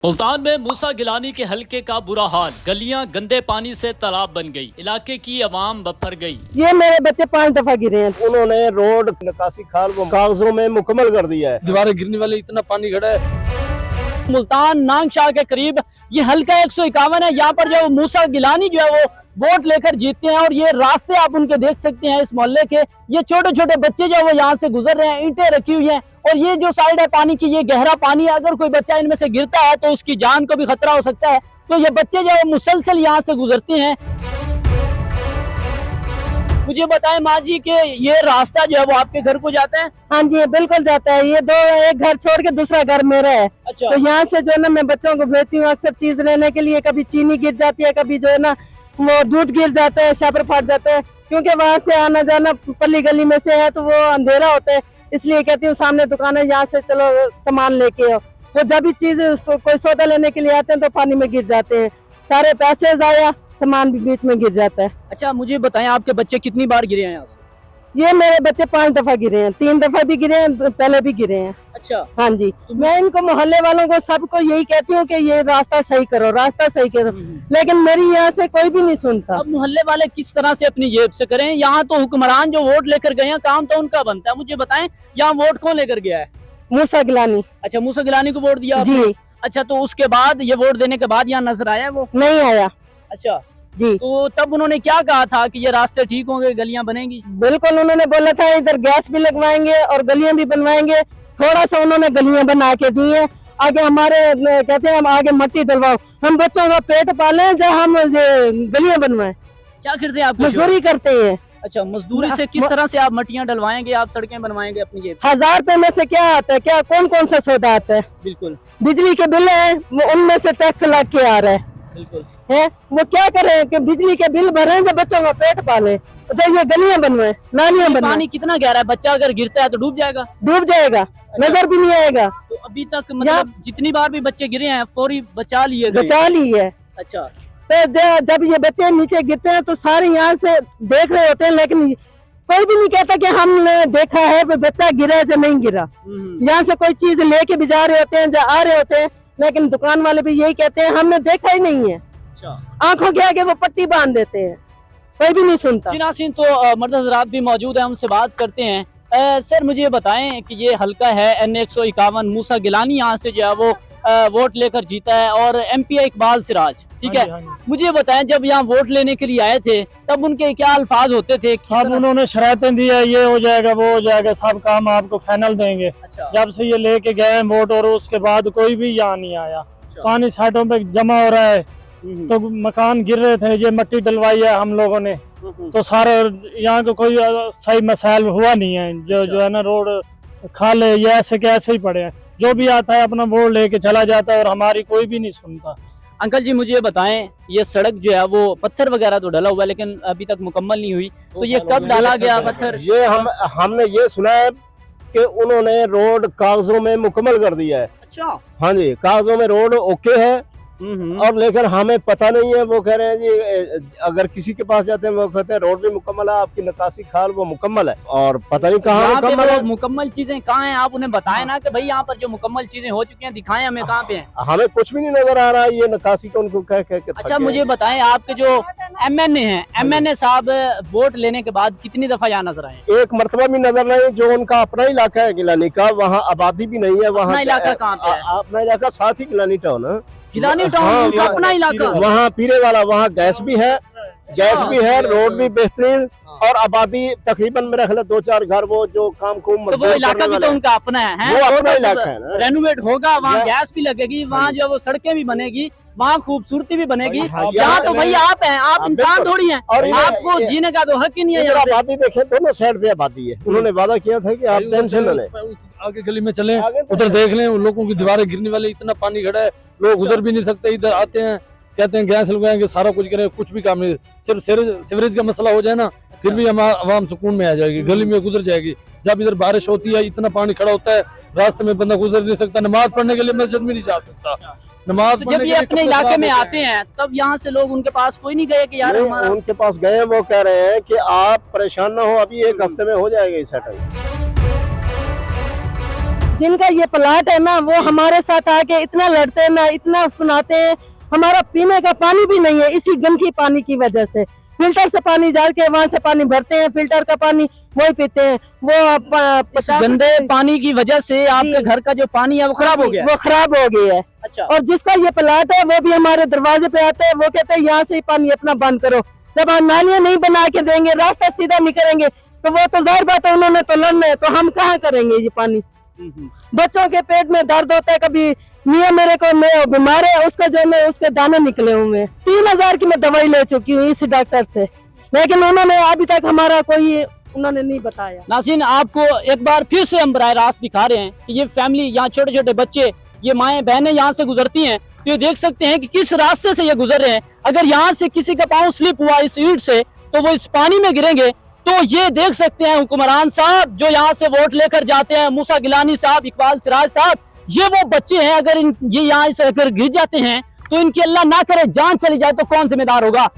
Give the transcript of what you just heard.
मुल्तान में मूसा गिलानी के हलके का बुरा हाल, गलियां गंदे पानी से तालाब बन गई, इलाके की आवाम बफर गई। ये मेरे बच्चे 5 दफा गिरे हैं। उन्होंने रोड निकासी खाल वो कागजों में मुकम्मल कर दिया है। दीवारें गिरने वाले इतना पानी खड़ा है। मुल्तान नांगशाह के करीब ये हल्का 151 है। यहाँ पर जो मूसा गिलानी जो है वो वोट लेकर जीतते हैं और ये रास्ते आप उनके देख सकते हैं इस मोहल्ले के। ये छोटे छोटे बच्चे जो है वो यहाँ से गुजर रहे हैं, ईंटें रखी हुई हैं और ये जो साइड है पानी की, ये गहरा पानी है। अगर कोई बच्चा इनमें से गिरता है तो उसकी जान को भी खतरा हो सकता है। तो ये बच्चे जो है मुसलसल यहाँ से गुजरते हैं। मुझे बताएं माँ जी कि ये रास्ता जो है वो आपके घर को जाता है? हाँ जी बिल्कुल जाता है। ये एक घर छोड़ के दूसरा घर मेरा है। अच्छा। तो यहाँ से जो है ना मैं बच्चों को भेजती हूँ अक्सर चीज लेने के लिए। कभी चीनी गिर जाती है, कभी जो है ना वो दूध गिर जाता है, शापर फाट जाता है। क्योंकि वहाँ से आना जाना पल्ली गली में से है तो वो अंधेरा होता है, इसलिए कहती हूँ सामने दुकान है, यहाँ से चलो सामान लेके आओ। तो जब भी चीज कोई सौदा लेने के लिए आते हैं तो पानी में गिर जाते हैं, सारे पैसे जाया, सामान भी बीच में गिर जाता है। अच्छा मुझे बताएं आपके बच्चे कितनी बार गिरे हैं यहाँ से? ये मेरे बच्चे 5 दफा गिरे हैं, 3 दफा भी गिरे हैं, पहले भी गिरे हैं। अच्छा। हाँ जी, मैं इनको मोहल्ले वालों को सबको यही कहती हूँ कि ये रास्ता सही करो, रास्ता सही करो, लेकिन मेरी यहाँ से कोई भी नहीं सुनता। अब मोहल्ले वाले किस तरह से अपनी जेब से करें? यहाँ तो हुक्मरान जो वोट लेकर गए हैं, काम तो उनका बनता है। मुझे बताएं यहाँ वोट कौन लेकर गया है? मूसा गिलानी। अच्छा, मूसा गिलानी को वोट दिया आपने? जी। अच्छा, तो उसके बाद ये वोट देने के बाद यहाँ नजर आया वो? नहीं आया। अच्छा जी। तो तब उन्होंने क्या कहा था कि ये रास्ते ठीक होंगे, गलियां बनेंगी? बिल्कुल, उन्होंने बोला था इधर गैस भी लगवाएंगे और गलियां भी बनवाएंगे। थोड़ा सा उन्होंने गलियां बना के दी है। आगे हमारे कहते हैं हम आगे मट्टी डलवाओ, हम बच्चों का पेट पाले जब हम गलियां बनवाएं। क्या करते हैं आप? मजदूरी करते हैं। अच्छा, मजदूरी से किस तरह से आप मट्टियां डलवाएंगे, आप सड़कें बनवाएंगे अपनी जेब? 1000 रुपए में से क्या आता है? क्या कौन कौन सा सौदा आता है? बिल्कुल। बिजली के बिल है वो उनमें से टैक्स लग के आ रहा है। बिल्कुल है वो क्या करें कि बिजली के बिल भरे जब बच्चों का पेट पाले, तो ये गलियां बनवाए, नालियां बनवाए। पानी कितना गहरा है? बच्चा अगर गिरता है तो डूब जाएगा? डूब जाएगा, नजर भी नहीं आएगा। तो अभी तक मतलब जितनी बार भी बच्चे गिरे हैं फौरी बचा लिए गए? बचा ली है। अच्छा। तो जब ये बच्चे नीचे गिरते हैं तो सारे यहाँ से देख रहे होते हैं, लेकिन कोई भी नहीं कहता कि हमने देखा है बच्चा गिरा है या नहीं गिरा। यहाँ से कोई चीज लेके भी जा रहे होते हैं, जा आ रहे होते हैं, लेकिन दुकान वाले भी यही कहते हैं हमने देखा ही नहीं है। आंखों के आगे वो पट्टी बांध देते हैं, कोई भी नहीं सुनता। नाज़रीन, तो मर्द हज़रात भी मौजूद है, हमसे बात करते हैं। सर मुझे बताएं कि ये हल्का है N151, मूसा गिलानी यहाँ से जो है वो वोट लेकर जीता है और MP इकबाल सिराज, ठीक है। हाँ जी। मुझे बताएं जब यहाँ वोट लेने के लिए आए थे तब उनके क्या अल्फाज होते थे? सब उन्होंने शरारतें दी है, ये हो जाएगा वो हो जाएगा, सब काम आपको फाइनल देंगे। अच्छा। जब से ये लेके गए वोट और उसके बाद कोई भी यहाँ नहीं आया। पानी साइडों पे जमा हो रहा है, तो मकान गिर रहे थे, ये मट्टी डलवाई है हम लोगों ने, तो सारे यहाँ को कोई सही मसाइल हुआ नहीं है। जो है ना रोड खाले ये ऐसे के ऐसे ही पड़े हैं, जो भी आता है अपना वोट लेके चला जाता है और हमारी कोई भी नहीं सुनता। अंकल जी मुझे बताएं ये सड़क जो है वो पत्थर वगैरह तो डला हुआ है लेकिन अभी तक मुकम्मल नहीं हुई, तो ये कब डाला गया पत्थर? ये हमने ये सुना है कि उन्होंने रोड कागजों में मुकम्मल कर दिया है। अच्छा। हाँ जी, कागजों में रोड ओके है और लेकिन हमें पता नहीं है। वो कह रहे हैं जी अगर किसी के पास जाते हैं वो कहते हैं रोड भी मुकम्मल है, आपकी निकासी खाल वो मुकम्मल है, और पता नहीं कहाँ मुकम्मल है। मुकम्मल चीजें कहाँ हैं? आप उन्हें बताएं ना कि भाई यहाँ पर जो मुकम्मल चीजें हो चुकी हैं दिखाएं हमें कहाँ पे हैं। हमें कुछ भी नहीं नजर आ रहा है, ये निकासी को उनको कह के। अच्छा मुझे बताएं आपके जो MNA हैं, MNA साहब वोट लेने के बाद कितनी दफा यहाँ नजर आए? एक मरतबा भी नजर नहीं। जो उनका अपना इलाका है गिलानी का, वहाँ आबादी भी नहीं है। वहाँ इलाका कहाँ पे है? अपना इलाका साथ ही गिलानी टाउन है। गिलानी टाउन का अपना इलाका? वहाँ पीरे वाला, वहाँ गैस भी है, रोड भी बेहतरीन, और आबादी तकरीबन मेरा ख्याल 2-4 घर वो जो काम को तो वो इलाका भी तो उनका अपना है, वो अपना इलाका है ना। रेनोवेट होगा, वहाँ गैस भी लगेगी, वहाँ जो वो सड़कें भी बनेगी, वहाँ खूबसूरती भी बनेगी। यहाँ तो भाई आप हैं, आप इंसान थोड़ी हैं, और आपको जीने का तो हक ही नहीं है। आबादी देखें दोनों साइड पे आबादी है। उन्होंने वादा किया था कि आप टेंशन न लें, आगे गली में चलें, उधर देख लें, उन लोगों की दीवारें गिरने वाली, इतना पानी खड़ा है, लोग उधर भी नहीं सकते, इधर आते हैं कहते हैं गैस लगवाएंगे, सारा कुछ करें, कुछ भी काम नहीं। सिर्फ सीवरेज का मसला हो जाए ना, फिर भी हम आवाम सुकून में आ जाएगी, गली में गुजर जाएगी। जब इधर बारिश होती है इतना पानी खड़ा होता है, रास्ते में बंदा गुजर नहीं सकता, नमाज पढ़ने के लिए मस्जिद में नहीं जा सकता। नमाज जब ये अपने इलाके में आते हैं तब यहाँ से लोग उनके पास कोई नहीं गए कि यार उनके पास गए, वो कह रहे हैं कि आप परेशान ना हो, अभी 1 हफ्ते में हो जाएगा सेटल। जिनका ये प्लाट है ना, वो हमारे साथ आके इतना लड़ते हैं ना, इतना सुनाते हैं। हमारा पीने का पानी भी नहीं है इसी गंदगी पानी की वजह से। फिल्टर से पानी डाल के वहाँ से पानी भरते हैं, फिल्टर का पानी वही पीते हैं। वो इस गंदे पानी की वजह से आपके घर का जो पानी है वो खराब हो गया है। वो खराब हो गया है। अच्छा। और जिसका ये प्लाट है वो भी हमारे दरवाजे पे आते हैं, वो कहते हैं यहाँ से ही पानी अपना बंद करो। जब हम नालियां नहीं बना के देंगे, रास्ता सीधा नहीं करेंगे, तो वो तो जाहिर बात है उन्होंने तो लड़ना है, तो हम कहाँ करेंगे ये पानी। बच्चों के पेट में दर्द होता है, कभी मियाँ मेरे को बीमार है, उसका जो है उसके दाने निकले हुए हैं। 3000 की मैं दवाई ले चुकी हूँ इसी डॉक्टर से, लेकिन उन्होंने अभी तक हमारा कोई उन्होंने नहीं बताया। नाज़रीन, आपको एक बार फिर से हम बराह रास्त दिखा रहे हैं कि ये फैमिली, यहाँ छोटे छोटे बच्चे, ये माएँ बहनें यहाँ से गुजरती हैं, तो ये देख सकते हैं कि किस रास्ते से ये गुजर रहे हैं। अगर यहाँ से किसी का पाँव स्लिप हुआ इस ईंट से, तो वो इस पानी में गिरेंगे। तो ये देख सकते हैं हुक्मरान साहब जो यहाँ से वोट लेकर जाते हैं, मूसा गिलानी साहब, इकबाल सिराज साहब, ये वो बच्चे हैं। अगर ये यहाँ से अगर गिर जाते हैं तो इनकी अल्लाह ना करे जान चली जाए तो कौन जिम्मेदार होगा।